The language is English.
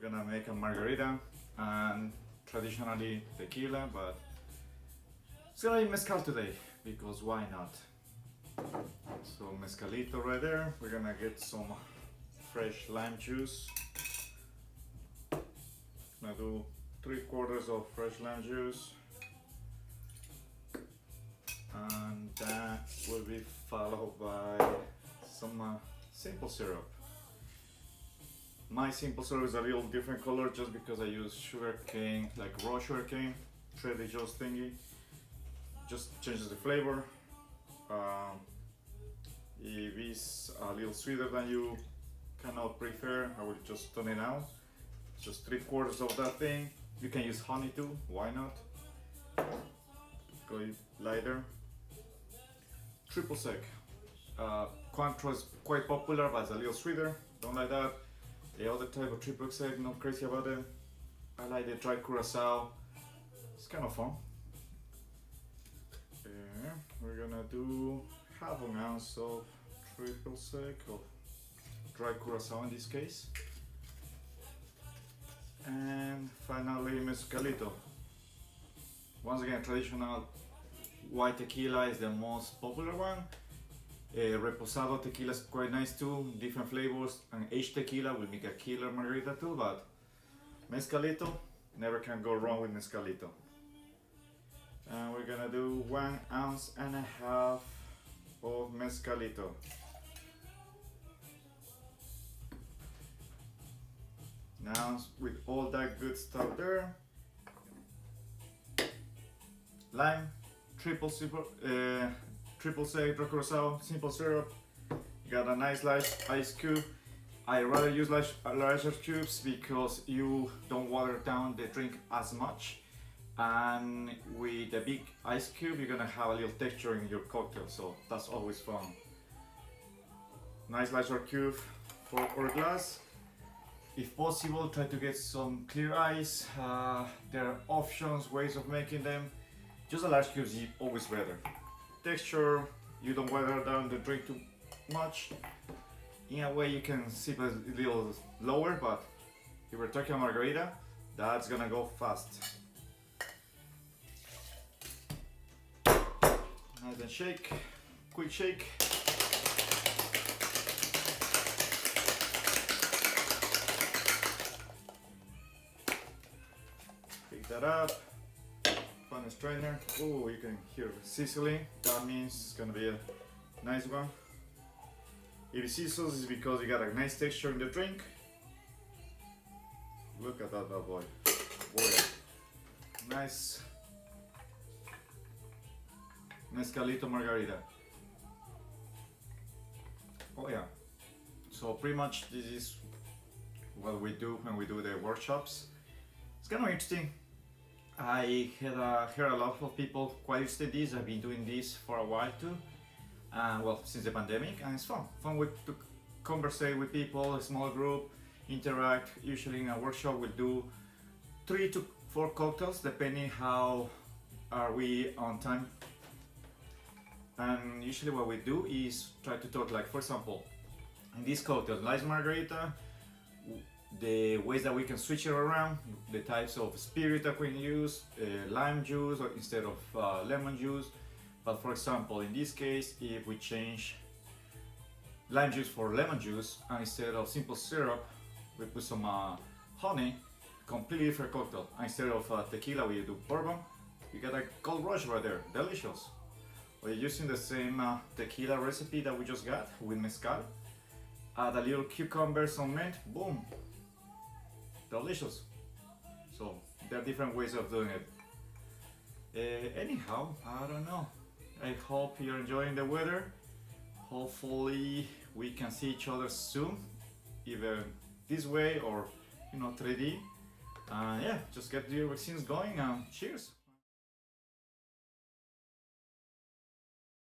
gonna make a margarita and traditionally tequila, but it's gonna be mezcal today because why not? So mezcalito right there. We're gonna get some fresh lime juice. Gonna do 3/4 of fresh lime juice, and that will be followed by some simple syrup. My simple syrup is a little different color just because I use sugar cane, like raw sugar cane, Trader Joe's thingy. Just changes the flavor. If it's a little sweeter than you cannot prefer, I will just tone it out. Just 3/4 of that thing. You can use honey too, why not? Go lighter. Triple sec. Cointreau is quite popular, but it's a little sweeter. Don't like that. The other type of triple sec, not crazy about it. I like the dry curacao. It's kind of fun. We're gonna do 1/2 ounce of triple sec of dry curacao in this case. And finally mezcalito. Once again, traditional white tequila is the most popular one. Reposado tequila is quite nice too, different flavors, and aged tequila will make a killer margarita too, but mezcalito, never can go wrong with mezcalito. And we're gonna do 1.5 ounces of mezcalito. Now with all that good stuff there, lime, triple sec, curacao, simple syrup. You got a nice large ice cube. I rather use larger cubes because you don't water down the drink as much. And with the big ice cube, you're gonna have a little texture in your cocktail, so that's always fun. Nice larger cube for our glass. If possible, try to get some clear ice. There are options, ways of making them. Just a large cube is always better. Texture, you don't water down the drink too much. In a way, you can sip a little lower, but if we're talking margarita, that's gonna go fast. And then shake, quick shake. Pick that up, find a strainer. Oh, you can hear sizzling. That means it's gonna be a nice one. If it sizzles, it's because you got a nice texture in the drink. Look at that bad boy. Boy, nice mezcalito margarita. Oh yeah. So pretty much this is what we do when we do the workshops. It's kind of interesting. I heard a lot of people quite interested in this. I've been doing this for a while too. Well, since the pandemic, and it's fun way to conversate with people, a small group, interact. Usually in a workshop we'll do 3 to 4 cocktails depending how are we on time. And usually what we do is try to talk, like for example, in this cocktail, nice margarita, the ways that we can switch it around, the types of spirit that we can use, lime juice or instead of lemon juice. But for example, in this case, if we change lime juice for lemon juice, and instead of simple syrup, we put some honey, completely different cocktail. And instead of tequila, we do bourbon. You get a gold rush right there, delicious. We're using the same tequila recipe that we just got with mezcal. Add a little cucumber, some mint, boom, delicious. So there are different ways of doing it. Anyhow, I don't know. I hope you're enjoying the weather. Hopefully we can see each other soon, either this way or 3D. Yeah, just get your vaccines going and cheers.